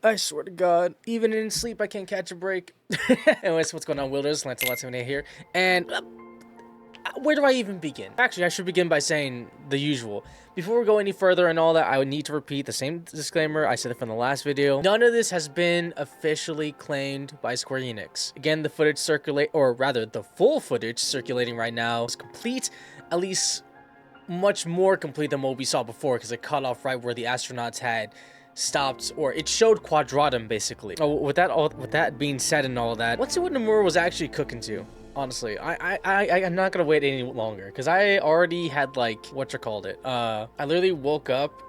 I swear to God, even in sleep, I can't catch a break. Anyways, what's going on, Wielders? Lancelot78 here. And where do I even begin? Actually, I should begin by saying the usual. Before we go any further and all that, I would need to repeat the same disclaimer I said it from the last video. None of this has been officially claimed by Square Enix. Again, the footage the full footage circulating right now is complete, at least much more complete than what we saw before, because it cut off right where the astronauts had stopped, or it showed Quadratum basically. Oh, with that being said and all that, let's see what Nomura was actually cooking to. Honestly, I'm not gonna wait any longer, because I already had, like, I literally woke up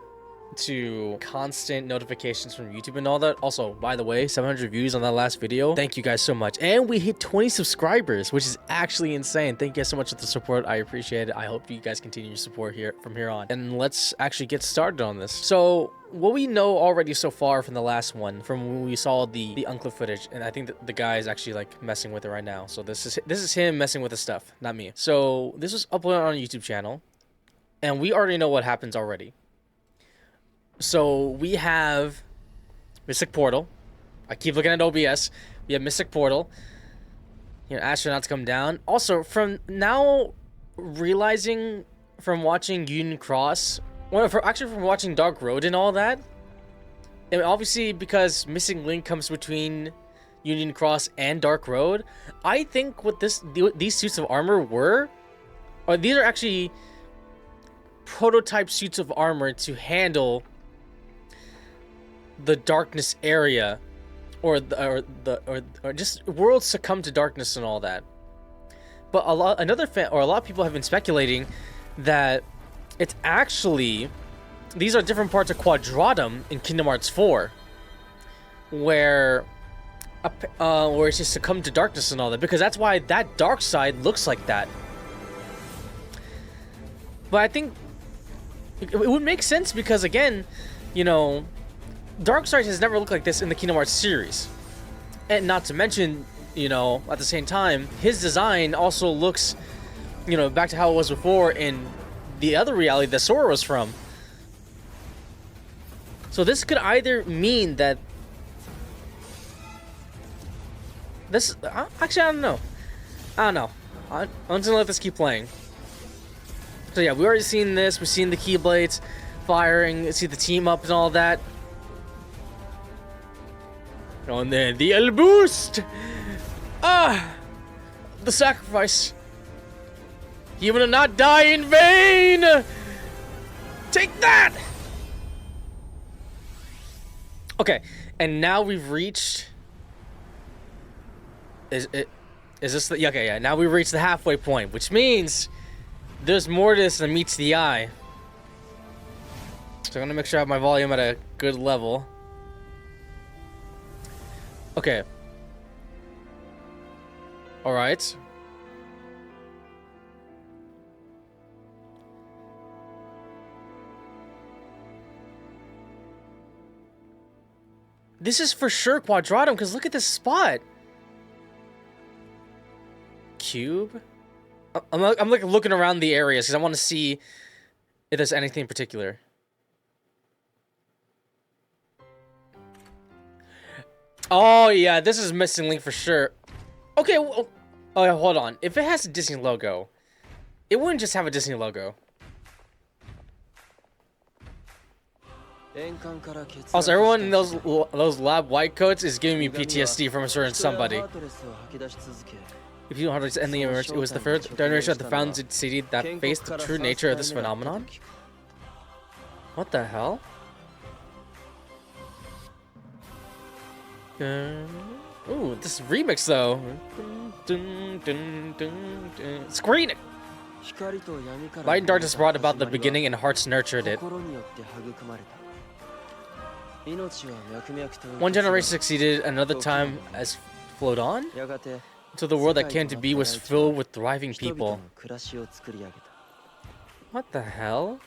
to constant notifications from YouTube and all that. Also, by the way, 700 views on that last video. Thank you guys so much. And we hit 20 subscribers, which is actually insane. Thank you guys so much for the support. I appreciate it. I hope you guys continue your support here from here on. And let's actually get started on this. So what we know already so far from the last one, from when we saw the Unclip footage, and I think that the guy is actually, like, messing with it right now. So this is him messing with the stuff, not me. So this was uploaded on a YouTube channel, and we already know what happens already. So we have Mystic Portal. I keep looking at OBS. We have Mystic Portal. You know, astronauts come down. Also, from now realizing from watching Union Cross, from watching Dark Road and all that, and obviously because Missing Link comes between Union Cross and Dark Road, I think what these suits of armor these are actually prototype suits of armor to handle the darkness area, or just worlds succumb to darkness and all that. But a lot of people have been speculating that it's actually, these are different parts of Quadratum in Kingdom Hearts 4, where it's just succumb to darkness and all that, because that's why that dark side looks like that. But I think it would make sense, because again, you know, Darkseid has never looked like this in the Kingdom Hearts series. And not to mention, you know, at the same time, his design also looks, you know, back to how it was before in the other reality that Sora was from. So this could either mean that this... actually, I don't know. I'm just gonna let this keep playing. So yeah, we already seen this. We've seen the Keyblades firing, see the team up and all that. And then the El Boost! The sacrifice. He will not die in vain! Take that! Okay, and now we've reached... Is this the... Okay, yeah, now we've reached the halfway point, which means there's more to this than meets the eye. So I'm gonna make sure I have my volume at a good level. Okay. Alright. This is for sure Quadratum, because look at this spot. Cube? I'm like looking around the areas, because I want to see if there's anything in particular. Oh, yeah, this is Missing Link for sure. Okay, well, oh, hold on. If it has a Disney logo, it wouldn't just have a Disney logo. Also, everyone in those lab white coats is giving me PTSD from a certain somebody. If you don't have to end the immersion, it was the first generation of the founded city that faced the true nature of this phenomenon? What the hell? Ooh, this remix though. Square Enix. Light and darkness brought about the beginning, and hearts nurtured it. One generation succeeded, another time has flowed on, until the world that came to be was filled with thriving people. What the hell?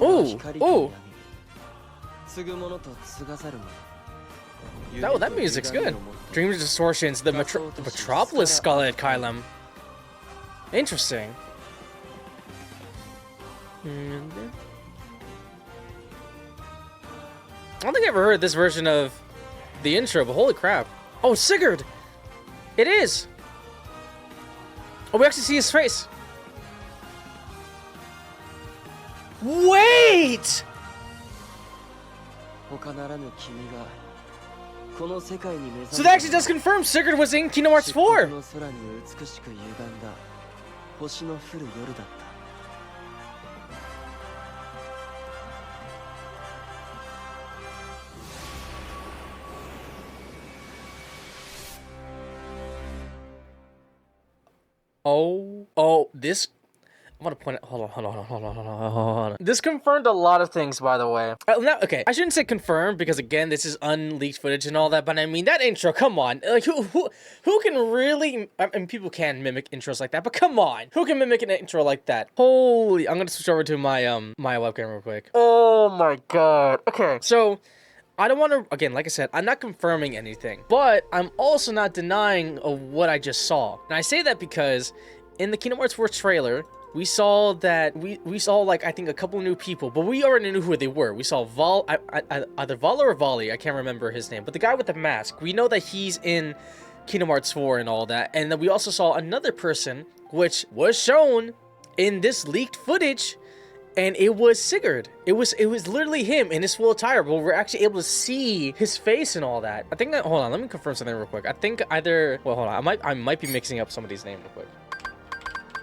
Oh! That music's good. Dream distortions, the Metropolis Scala at Caelum. Interesting. I don't think I ever heard this version of the intro, but holy crap. Oh, Sigurd! It is! Oh, we actually see his face. Wait! So that actually does confirm Sigurd was in Kingdom Hearts 4! This... I want to point out... Hold on. This confirmed a lot of things, by the way. Okay, I shouldn't say confirmed, because again, this is unleaked footage and all that, but I mean, that intro, come on. Like, who can really... I mean, people can mimic intros like that, but come on. Who can mimic an intro like that? Holy... I'm gonna switch over to my, my webcam real quick. Oh my god. Okay, so... I don't want to, again, like I said, I'm not confirming anything, but I'm also not denying of what I just saw. And I say that because in the Kingdom Hearts 4 trailer, we saw that we saw, like, I think a couple new people, but we already knew who they were. We saw either Vala or Vali, I can't remember his name, but the guy with the mask, we know that he's in Kingdom Hearts 4 and all that. And then we also saw another person, which was shown in this leaked footage, and it was Sigurd. It was literally him in his full attire, but we're actually able to see his face and all that. I think that, hold on, let me confirm something real quick. I think either, well, hold on, I might be mixing up somebody's name real quick.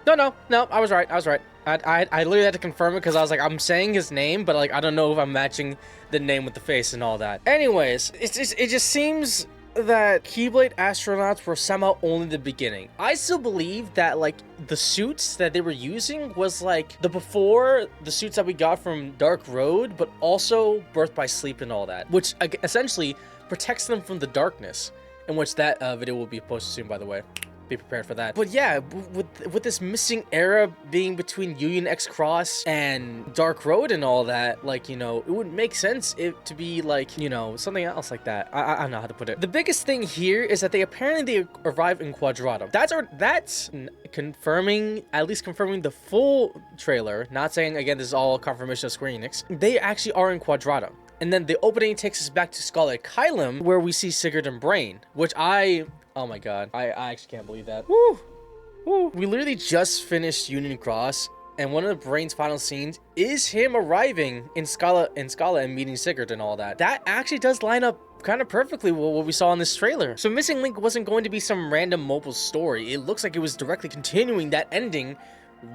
No, I was right. I literally had to confirm it because I was like, I'm saying his name, but like, I don't know if I'm matching the name with the face and all that. Anyways, it just seems that Keyblade astronauts were somehow only the beginning. I still believe that, like, the suits that they were using was like the suits that we got from Dark Road, but also Birth by Sleep and all that, which essentially protects them from the darkness, in which that video will be posted soon, by the way. Be prepared for that. But yeah, with this missing era being between Union X Cross and Dark Road and all that, like, you know, it would make sense to be like, you know, something else like that. I don't know how to put it. The biggest thing here is that they arrive in Quadratum. That's confirming, at least confirming the full trailer. Not saying, again, this is all confirmation of Square Enix. They actually are in Quadratum. And then the opening takes us back to Scala at Caelum, where we see Sigurd and Brain, which oh my god, I actually can't believe that. Woo! Woo! We literally just finished Union Cross, and one of the Brain's final scenes is him arriving in Scala and meeting Sigurd and all that. That actually does line up kind of perfectly with what we saw in this trailer. So Missing Link wasn't going to be some random mobile story. It looks like it was directly continuing that ending,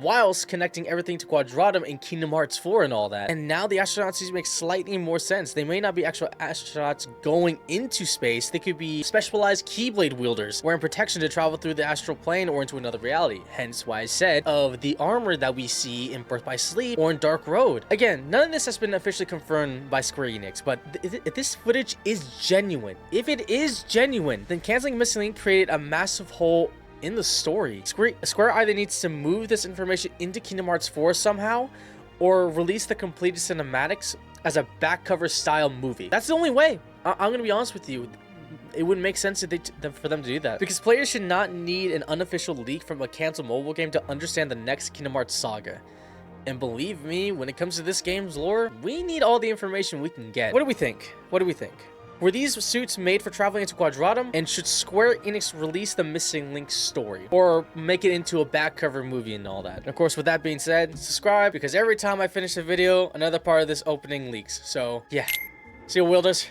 whilst connecting everything to Quadratum and Kingdom Hearts 4 and all that. And now the astronauts seem to make slightly more sense. They may not be actual astronauts going into space. They could be specialized Keyblade wielders, wearing protection to travel through the astral plane or into another reality. Hence why I said of the armor that we see in Birth by Sleep or in Dark Road. Again, none of this has been officially confirmed by Square Enix, but if this footage is genuine, if it is genuine, then canceling Missing Link created a massive hole in the story. Square either needs to move this information into Kingdom Hearts 4 somehow, or release the completed cinematics as a back cover style movie. That's the only way. I'm gonna be honest with you. It wouldn't make sense for them to do that, because players should not need an unofficial leak from a canceled mobile game to understand the next Kingdom Hearts saga. And believe me, when it comes to this game's lore, we need all the information we can get. What do we think? Were these suits made for traveling into Quadratum? And should Square Enix release the Missing Link story? Or make it into a back cover movie and all that? And of course, with that being said, subscribe, because every time I finish a video, another part of this opening leaks. So, yeah. See you, Wielders.